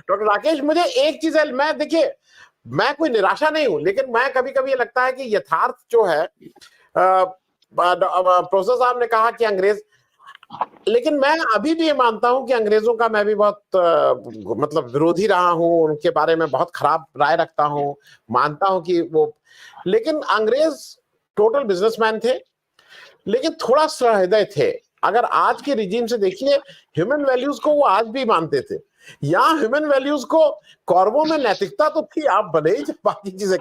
Doctor Rakesh, मुझे एक चीज है, मैं देखिए, मैं कोई निराशा नहीं हूं, लेकिन मैं कभी कभी ये लगता है कि यथार्थ जो है, प्रोफेसर साहब ने कहा कि अंग्रेज, लेकिन मैं अभी भी ये मानता हूं कि अंग्रेजों का मैं भी बहुत मतलब विरोधी रहा हूं, उनके बारे में बहुत खराब राय रखता हूं, मानता हूं कि वो, लेकिन अंग्रेज टोटल बिजनेसमैन थे, लेकिन थोड़ा सहृदय थे। अगर आज के रिजीम से देखिए, ह्यूमन वैल्यूज को वो आज भी मानते थे। यहाँ ह्यूमन वैल्यूज को, कौरवों में नैतिकता तो थी, आप भले ही बाकी चीजें,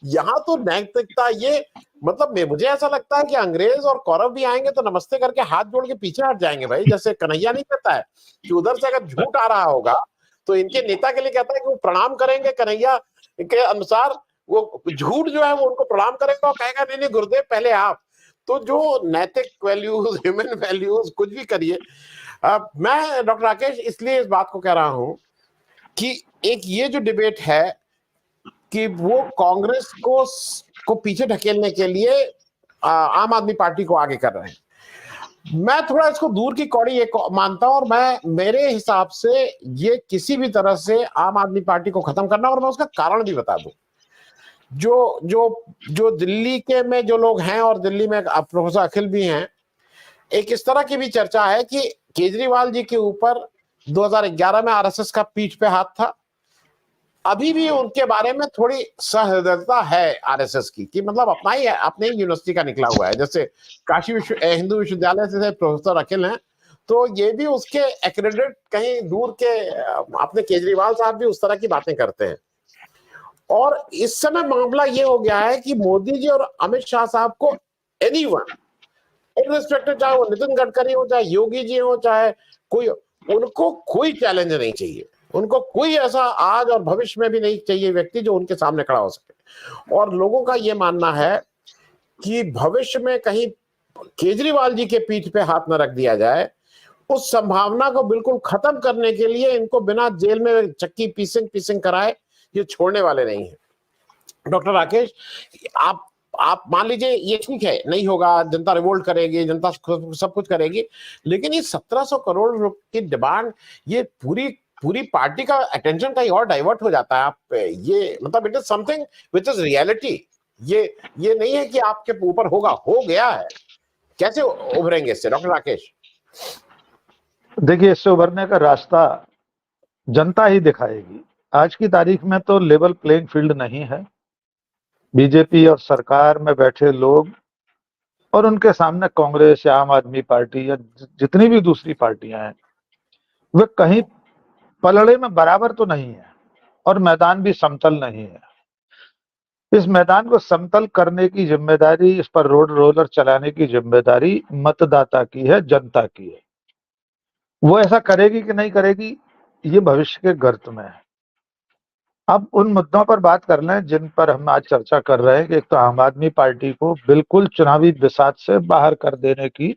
यहाँ तो नैतिकता ये, मतलब मुझे ऐसा लगता है कि अंग्रेज और कौरव भी आएंगे तो नमस्ते करके हाथ जोड़ के पीछे हट जाएंगे भाई। जैसे कन्हैया नहीं कहता है कि उधर से अगर झूठ आ रहा होगा तो इनके नेता के लिए कहता है कि वो प्रणाम करेंगे कन्हैया के अनुसार, वो झूठ जो है वो उनको प्रणाम करेगा और कहेगा नहीं नहीं गुरुदेव पहले आप। तो जो नैतिक वैल्यूज, ह्यूमन वैल्यूज, कुछ भी करिए। मैं डॉक्टर राकेश इसलिए इस बात को कह रहा हूं कि एक ये जो डिबेट है कि वो कांग्रेस को पीछे ढकेलने के लिए आम आदमी पार्टी को आगे कर रहे हैं, मैं थोड़ा इसको दूर की कौड़ी एक मानता हूं। और मैं, मेरे हिसाब से ये किसी भी तरह से आम आदमी पार्टी को खत्म करना, और मैं उसका कारण भी बता दूं। जो जो जो दिल्ली के में जो लोग हैं, और दिल्ली में प्रोफेसर अखिल भी हैं, एक इस तरह की भी चर्चा है कि केजरीवाल जी के ऊपर 2011 में आरएसएस का पीठ पे हाथ था। अभी भी उनके बारे में थोड़ी सहृदयता है आरएसएस की, कि मतलब अपना ही है, अपने ही यूनिवर्सिटी का निकला हुआ है। जैसे काशी हिंदू विश्वविद्यालय से प्रोफेसर अखिल हैं, तो ये भी उसके एक्रेडिट कहीं दूर के अपने केजरीवाल साहब भी उस तरह की बातें करते हैं। और इस समय मामला ये हो गया है कि मोदी जी और अमित शाह साहब को एनीवन, इररिस्पेक्टिव, चाहे वो नितिन गडकरी हो, चाहे योगी जी हो, चाहे कोई, उनको कोई चैलेंज नहीं चाहिए। उनको कोई ऐसा आज और भविष्य में भी नहीं चाहिए व्यक्ति जो उनके सामने खड़ा हो सके। और लोगों का ये मानना है कि भविष्य में कहीं केजरीवाल जी के पीठ पे हाथ न रख दिया जाए, उस संभावना को बिल्कुल खत्म करने के लिए इनको बिना जेल में चक्की पीसिंग कराए ये छोड़ने वाले नहीं है। डॉक्टर राकेश, आप मान लीजिए ये ठीक है, नहीं होगा, जनता रिवोल्ट करेगी, जनता सब कुछ करेगी, लेकिन ये 1700 करोड़ की डिमांड, ये पूरी पूरी पार्टी का अटेंशन कहीं और डाइवर्ट हो जाता है। आप ये मतलब it is something which is reality. ये नहीं है कि आपके ऊपर होगा, हो गया है। कैसे उभरेंगे इससे डॉक्टर राकेश? देखिए, इससे उभरने का रास्ता जनता ही दिखाएगी। आज की तारीख में तो लेवल प्लेइंग फील्ड नहीं है। बीजेपी और सरकार में बैठे लोग और उनके सामने कांग्रेस या आम आदमी पार्टी या जितनी भी दूसरी पार्टियां हैं, वे कहीं पलड़े में बराबर तो नहीं है, और मैदान भी समतल नहीं है। इस मैदान को समतल करने की जिम्मेदारी, इस पर रोड रोलर चलाने की जिम्मेदारी मतदाता की है, जनता की है। वो ऐसा करेगी कि नहीं करेगी, ये भविष्य के गर्त में है। अब उन मुद्दों पर बात कर लें जिन पर हम आज चर्चा कर रहे हैं कि एक तो आम आदमी पार्टी को बिल्कुल चुनावी बिसात से बाहर कर देने की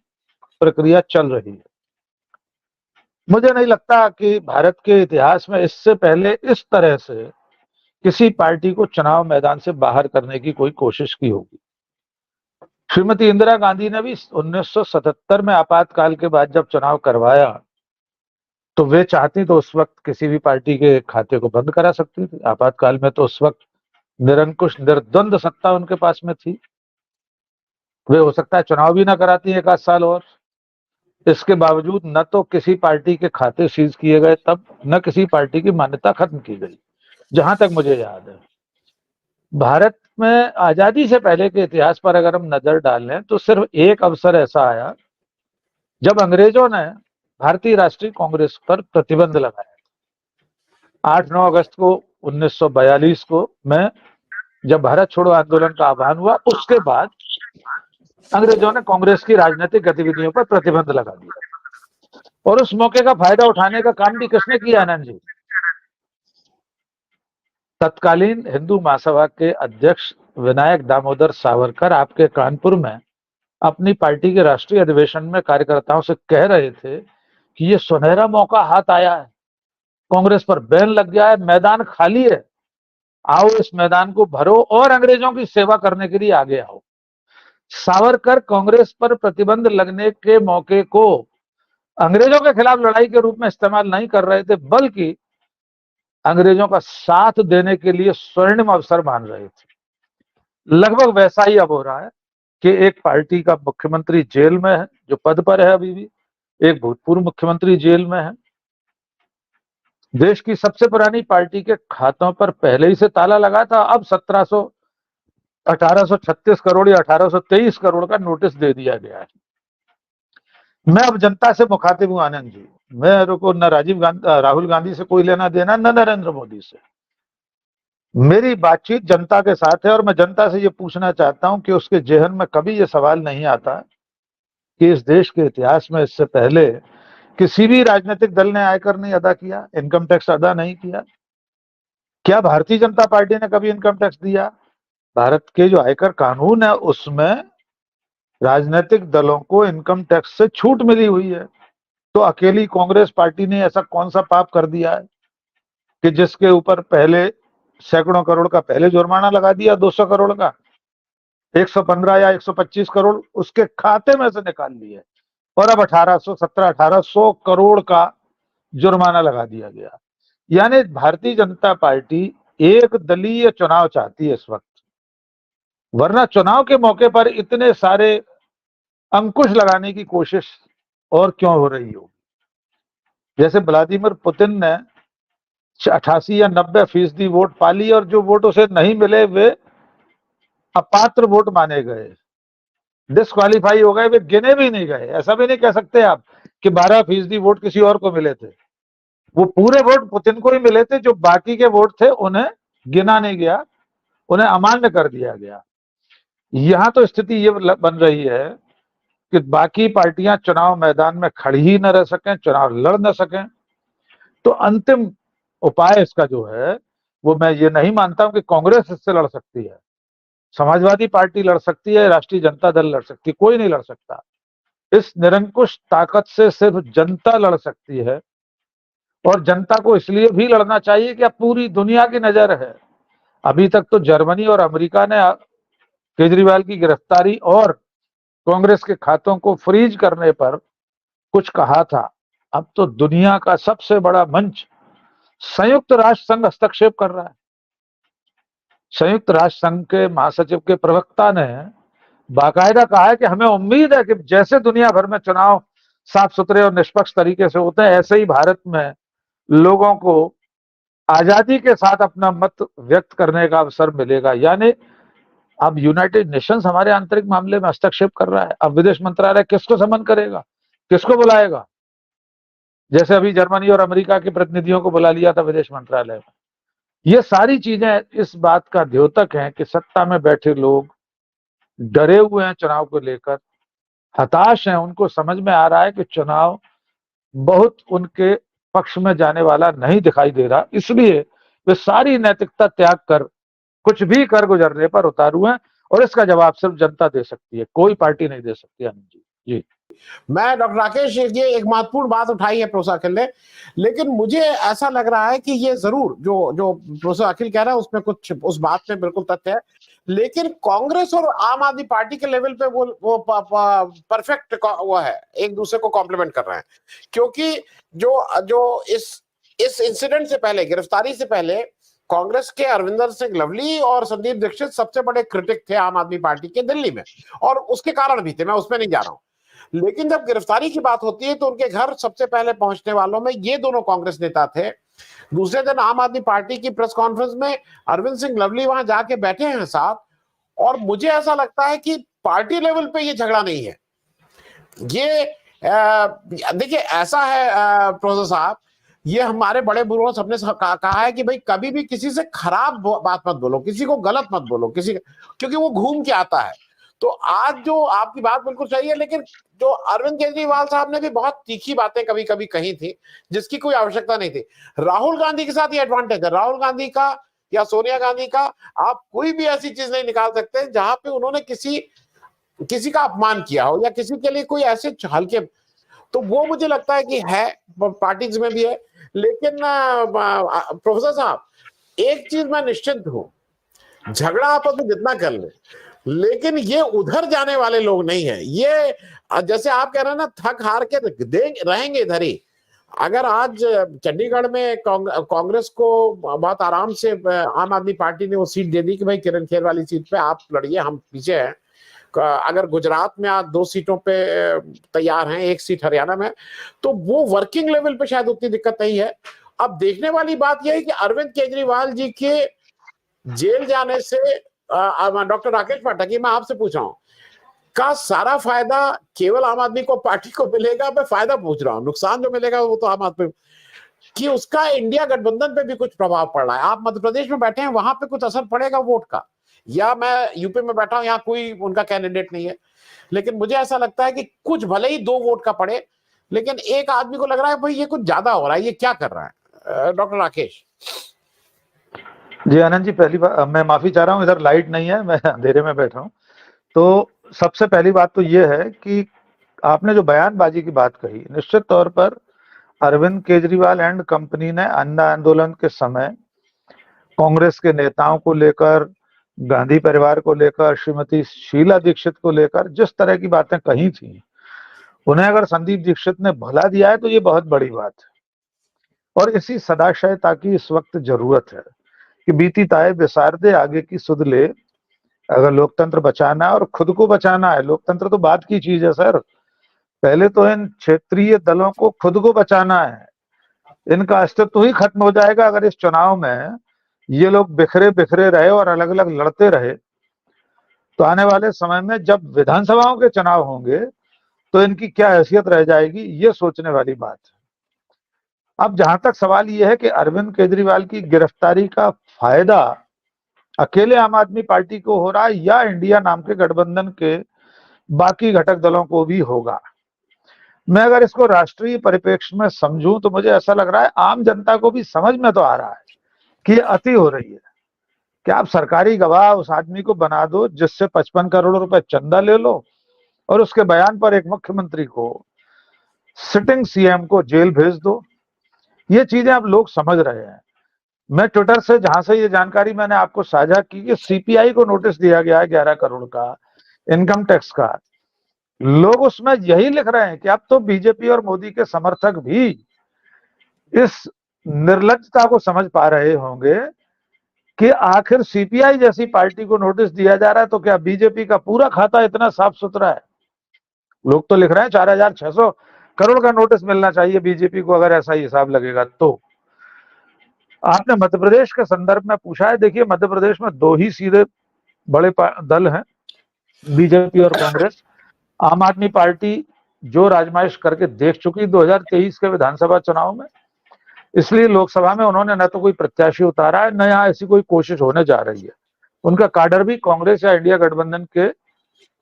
प्रक्रिया चल रही है। मुझे नहीं लगता कि भारत के इतिहास में इससे पहले इस तरह से किसी पार्टी को चुनाव मैदान से बाहर करने की कोई कोशिश की होगी। श्रीमती इंदिरा गांधी ने भी 1977 में आपातकाल के बाद जब चुनाव करवाया, तो वे चाहती तो उस वक्त किसी भी पार्टी के खाते को बंद करा सकती थी। आपातकाल में तो उस वक्त निरंकुश निर्द्वंद सत्ता उनके पास में थी। वे हो सकता है चुनाव भी ना कराती एक आध साल और। इसके बावजूद न तो किसी पार्टी के खाते सीज किए गए तब, न किसी पार्टी की मान्यता खत्म की गई, जहां तक मुझे याद है। भारत में आजादी से पहले के इतिहास पर अगर हम नजर डालें तो सिर्फ एक अवसर ऐसा आया जब अंग्रेजों ने भारतीय राष्ट्रीय कांग्रेस पर प्रतिबंध लगाया। 8-9 अगस्त को 1942 को में जब भारत छोड़ो आंदोलन का आह्वान हुआ, उसके बाद अंग्रेजों ने कांग्रेस की राजनीतिक गतिविधियों पर प्रतिबंध लगा दिया। और उस मौके का फायदा उठाने का काम भी किसने किया, आनंद जी? तत्कालीन हिंदू महासभा के अध्यक्ष विनायक दामोदर सावरकर आपके कानपुर में अपनी पार्टी के राष्ट्रीय अधिवेशन में कार्यकर्ताओं से कह रहे थे कि ये सुनहरा मौका हाथ आया है, कांग्रेस पर बैन लग गया है, मैदान खाली है, आओ इस मैदान को भरो और अंग्रेजों की सेवा करने के लिए आगे आओ। सावरकर कांग्रेस पर प्रतिबंध लगने के मौके को अंग्रेजों के खिलाफ लड़ाई के रूप में इस्तेमाल नहीं कर रहे थे, बल्कि अंग्रेजों का साथ देने के लिए स्वर्णिम अवसर मान रहे थे। लगभग वैसा ही अब हो रहा है कि एक पार्टी का मुख्यमंत्री जेल में है, जो पद पर है अभी भी, एक भूतपूर्व मुख्यमंत्री जेल में है। देश की सबसे पुरानी पार्टी के खातों पर पहले ही से ताला लगा था, अब 1836 करोड़ या 1823 करोड़ का नोटिस दे दिया गया है। मैं अब जनता से मुखातिब हूं आनंद जी। मेरे को न राहुल गांधी से कोई लेना देना, न नरेंद्र मोदी से। मेरी बातचीत जनता के साथ है और मैं जनता से ये पूछना चाहता हूं कि उसके जेहन में कभी ये सवाल नहीं आता कि इस देश के इतिहास में इससे पहले किसी भी राजनीतिक दल ने आयकर नहीं अदा किया, इनकम टैक्स अदा नहीं किया। क्या भारतीय जनता पार्टी ने कभी इनकम टैक्स दिया? भारत के जो आयकर कानून है उसमें राजनीतिक दलों को इनकम टैक्स से छूट मिली हुई है। तो अकेली कांग्रेस पार्टी ने ऐसा कौन सा पाप कर दिया है कि जिसके ऊपर पहले सैकड़ों करोड़ का पहले जुर्माना लगा दिया, 200 करोड़ का, 115 या 125 करोड़ उसके खाते में से निकाल लिए और अब 1800 करोड़ का जुर्माना लगा दिया गया। यानी भारतीय जनता पार्टी एक दलीय चुनाव चाहती है इस वक्त, वरना चुनाव के मौके पर इतने सारे अंकुश लगाने की कोशिश और क्यों हो रही हो? जैसे व्लादिमीर पुतिन ने 88 या 90% वोट पा ली और जो वोट उसे नहीं मिले वे अपात्र वोट माने गए, डिस्क्वालीफाई हो गए, वे गिने भी नहीं गए। ऐसा भी नहीं कह सकते आप कि 12% वोट किसी और को मिले थे। वो पूरे वोट पुतिन को ही मिले थे, जो बाकी के वोट थे उन्हें गिना नहीं गया, उन्हें अमान्य कर दिया गया। यहां तो स्थिति ये बन रही है कि बाकी पार्टियां चुनाव मैदान में खड़ी ही न रह सकें, चुनाव लड़ न सकें। तो अंतिम उपाय इसका जो है वो मैं ये नहीं मानता हूं कि कांग्रेस इससे लड़ सकती है, समाजवादी पार्टी लड़ सकती है, राष्ट्रीय जनता दल लड़ सकती है, कोई नहीं लड़ सकता। इस निरंकुश ताकत से सिर्फ जनता लड़ सकती है और जनता को इसलिए भी लड़ना चाहिए कि अब पूरी दुनिया की नजर है। अभी तक तो जर्मनी और अमेरिका ने केजरीवाल की गिरफ्तारी और कांग्रेस के खातों को फ्रीज करने पर कुछ कहा था। अब तो दुनिया का सबसे बड़ा मंच संयुक्त राष्ट्र संघ हस्तक्षेप कर रहा है। संयुक्त राष्ट्र संघ के महासचिव के प्रवक्ता ने बाकायदा कहा है कि हमें उम्मीद है कि जैसे दुनिया भर में चुनाव साफ सुथरे और निष्पक्ष तरीके से होते हैं, ऐसे ही भारत में लोगों को आजादी के साथ अपना मत व्यक्त करने का अवसर मिलेगा। यानी अब यूनाइटेड नेशंस हमारे आंतरिक मामले में हस्तक्षेप कर रहा है। अब विदेश मंत्रालय किसको समन करेगा, किसको बुलाएगा? जैसे अभी जर्मनी और अमेरिका के प्रतिनिधियों को बुला लिया था विदेश मंत्रालय में। ये सारी चीजें इस बात का द्योतक हैं कि सत्ता में बैठे लोग डरे हुए हैं चुनाव को लेकर, हताश हैं। उनको समझ में आ रहा है कि चुनाव बहुत उनके पक्ष में जाने वाला नहीं दिखाई दे रहा, इसलिए वे सारी नैतिकता त्याग कर कुछ भी कर गुजरने पर उतारू हैं और इसका जवाब सिर्फ जनता दे सकती है, कोई पार्टी नहीं दे सकती। आनंद जी जी मैं डॉक्टर राकेश ये एक महत्वपूर्ण बात उठाई है प्रोफेसर अखिल ने, लेकिन मुझे ऐसा लग रहा है कि ये जरूर जो जो प्रोफेसर अखिल कह रहा है उसमें कुछ उस बात में बिल्कुल तथ्य है, लेकिन कांग्रेस और आम आदमी पार्टी के लेवल पे वो परफेक्ट वो है, एक दूसरे को कॉम्प्लीमेंट कर रहे हैं। क्योंकि जो जो इस इंसिडेंट से पहले, गिरफ्तारी से पहले, कांग्रेस के अरविंदर सिंह लवली और संदीप दीक्षित सबसे बड़े क्रिटिक थे आम आदमी पार्टी के दिल्ली में, और उसके कारण भी थे, मैं उसमें नहीं जा रहा हूं। लेकिन जब गिरफ्तारी की बात होती है तो उनके घर सबसे पहले पहुंचने वालों में ये दोनों कांग्रेस नेता थे। दूसरे दिन आम आदमी पार्टी की प्रेस कॉन्फ्रेंस में अरविंद सिंह लवली वहां जाके बैठे हैं साथ, और मुझे ऐसा लगता है कि पार्टी लेवल पे ये झगड़ा नहीं है। ये देखिए ऐसा है प्रोफेसर साहब, ये हमारे बड़े बुजुर्गों सबने कहा है कि भाई कभी भी किसी से खराब बात मत बोलो, किसी को गलत मत बोलो, क्योंकि वो घूम के आता है। तो आज जो आपकी बात बिल्कुल सही है, लेकिन जो अरविंद केजरीवाल साहब ने भी बहुत तीखी बातें कभी कभी कही थी जिसकी कोई आवश्यकता नहीं थी। राहुल गांधी के साथ ये एडवांटेज है, राहुल गांधी का या सोनिया गांधी का आप कोई भी ऐसी चीज नहीं निकाल सकते जहां पे उन्होंने किसी का अपमान किया हो या किसी के लिए कोई ऐसे हल्के, तो वो मुझे लगता है कि है, पार्टीज में भी है। लेकिन प्रोफेसर साहब एक चीज मैं निश्चित हूं, झगड़ा आपस में जितना कर ले, लेकिन ये उधर जाने वाले लोग नहीं है। ये जैसे आप कह रहे हैं ना, थक हार के रहेंगे इधर ही, अगर आज चंडीगढ़ में कांग्रेस को बहुत आराम से आम आदमी पार्टी ने वो सीट दे दी कि भाई किरण खेर वाली सीट पे आप लड़िए, हम पीछे हैं। अगर गुजरात में आज 2 सीटों पे तैयार हैं, 1 सीट हरियाणा में, तो वो वर्किंग लेवल पे शायद उतनी दिक्कत नहीं है। अब देखने वाली बात यह है कि अरविंद केजरीवाल जी के जेल जाने से डॉक्टर राकेश पाठक, मैं आपसे पूछ रहा हूं, का सारा फायदा केवल आम आदमी को पार्टी को मिलेगा? मैं फायदा पूछ रहा हूं, नुकसान जो मिलेगा वो तो आम आदमी कि उसका इंडिया गठबंधन पे भी कुछ प्रभाव पड़ रहा है। आप मध्य प्रदेश में बैठे हैं, वहां पे कुछ असर पड़ेगा वोट का? या मैं यूपी में बैठा हूं, यहाँ कोई उनका कैंडिडेट नहीं है, लेकिन मुझे ऐसा लगता है कि कुछ भले ही 2 वोट का पड़े, लेकिन एक आदमी को लग रहा है भाई ये कुछ ज्यादा हो रहा है, ये क्या कर रहा है? डॉक्टर राकेश जी आनंद जी, पहली बात मैं माफी चाह रहा हूँ, इधर लाइट नहीं है, मैं अंधेरे में बैठा हूँ। तो सबसे पहली बात तो ये है कि आपने जो बयानबाजी की बात कही, निश्चित तौर पर अरविंद केजरीवाल एंड कंपनी ने अन्ना आंदोलन के समय कांग्रेस के नेताओं को लेकर, गांधी परिवार को लेकर, श्रीमती शीला दीक्षित को लेकर जिस तरह की बातें कही थी, उन्हें अगर संदीप दीक्षित ने भुला दिया है तो ये बहुत बड़ी बात है। और इसी सदाशयता की इस वक्त जरूरत है कि बीती ताए बिसार दे, आगे की सुध ले। अगर लोकतंत्र बचाना है और खुद को बचाना है, लोकतंत्र तो बात की चीज है सर, पहले तो इन क्षेत्रीय दलों को खुद को बचाना है। इनका अस्तित्व ही खत्म हो जाएगा अगर इस चुनाव में ये लोग बिखरे बिखरे रहे और अलग अलग लड़ते रहे। तो आने वाले समय में जब विधानसभाओं के चुनाव होंगे तो इनकी क्या हैसियत रह जाएगी, ये सोचने वाली बात है। अब जहां तक सवाल ये है कि अरविंद केजरीवाल की गिरफ्तारी का फायदा अकेले आम आदमी पार्टी को हो रहा है या इंडिया नाम के गठबंधन के बाकी घटक दलों को भी होगा, मैं अगर इसको राष्ट्रीय परिप्रेक्ष्य में समझूं तो मुझे ऐसा लग रहा है आम जनता को भी समझ में तो आ रहा है कि ये अति हो रही है कि आप सरकारी गवाह उस आदमी को बना दो जिससे 55 करोड़ रुपए चंदा ले लो और उसके बयान पर एक मुख्यमंत्री को, सिटिंग सीएम को जेल भेज दो। ये चीजें अब लोग समझ रहे हैं। मैं ट्विटर से जहां से ये जानकारी मैंने आपको साझा की कि सीपीआई को नोटिस दिया गया है 11 करोड़ का, इनकम टैक्स का, लोग उसमें यही लिख रहे हैं कि अब तो बीजेपी और मोदी के समर्थक भी इस निर्लज्जता को समझ पा रहे होंगे कि आखिर सीपीआई जैसी पार्टी को नोटिस दिया जा रहा है तो क्या बीजेपी का पूरा खाता इतना साफ सुथरा है? लोग तो लिख रहे हैं 4,600 करोड़ का नोटिस मिलना चाहिए बीजेपी को अगर ऐसा ही हिसाब लगेगा तो। आपने मध्य प्रदेश के संदर्भ में पूछा है, देखिए मध्य प्रदेश में 2 ही सीधे बड़े दल हैं, बीजेपी और कांग्रेस। आम आदमी पार्टी जो राजमाइश करके देख चुकी 2023 के विधानसभा चुनाव में, इसलिए लोकसभा में उन्होंने न तो कोई प्रत्याशी उतारा है, न यहाँ ऐसी कोई कोशिश होने जा रही है। उनका काडर भी कांग्रेस या इंडिया गठबंधन के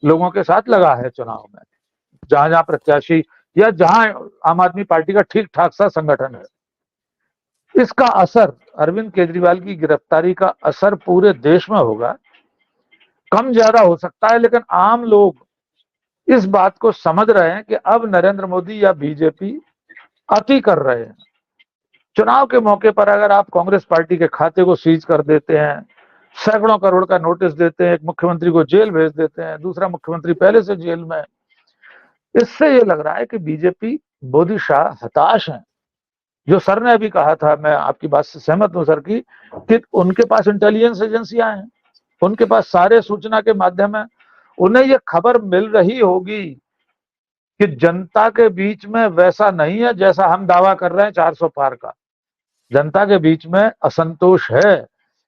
लोगों के साथ लगा है चुनाव में, जहां जहां प्रत्याशी या जहां आम आदमी पार्टी का ठीक ठाक सा संगठन है। इसका असर, अरविंद केजरीवाल की गिरफ्तारी का असर पूरे देश में होगा, कम ज्यादा हो सकता है, लेकिन आम लोग इस बात को समझ रहे हैं कि अब नरेंद्र मोदी या बीजेपी अति कर रहे हैं। चुनाव के मौके पर अगर आप कांग्रेस पार्टी के खाते को सीज कर देते हैं, सैकड़ों करोड़ का नोटिस देते हैं, एक मुख्यमंत्री को जेल भेज देते हैं, दूसरा मुख्यमंत्री पहले से जेल में, इससे ये लग रहा है कि बीजेपी, मोदी शाह हताश हैं। जो सर ने अभी कहा था, मैं आपकी बात से सहमत हूं सर की, कि उनके पास इंटेलिजेंस एजेंसियां हैं, उनके पास सारे सूचना के माध्यम है, उन्हें ये खबर मिल रही होगी कि जनता के बीच में वैसा नहीं है जैसा हम दावा कर रहे हैं 400 पार का। जनता के बीच में असंतोष है,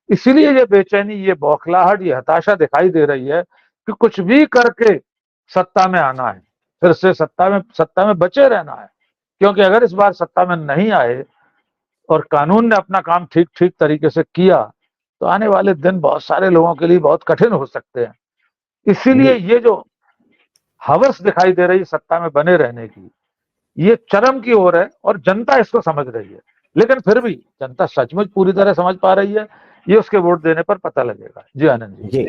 इसीलिए ये बेचैनी, ये बौखलाहट, ये हताशा दिखाई दे रही है कि कुछ भी करके सत्ता में आना है, फिर से सत्ता में बचे रहना है। क्योंकि अगर इस बार सत्ता में नहीं आए और कानून ने अपना काम ठीक ठीक तरीके से किया तो आने वाले दिन बहुत सारे लोगों के लिए बहुत कठिन हो सकते हैं। इसीलिए ये जो हवस दिखाई दे रही सत्ता में बने रहने की, ये चरम की ओर है और जनता इसको समझ रही है। लेकिन फिर भी जनता सचमुच पूरी तरह समझ पा रही है, ये उसके वोट देने पर पता लगेगा। जी आनंद जी।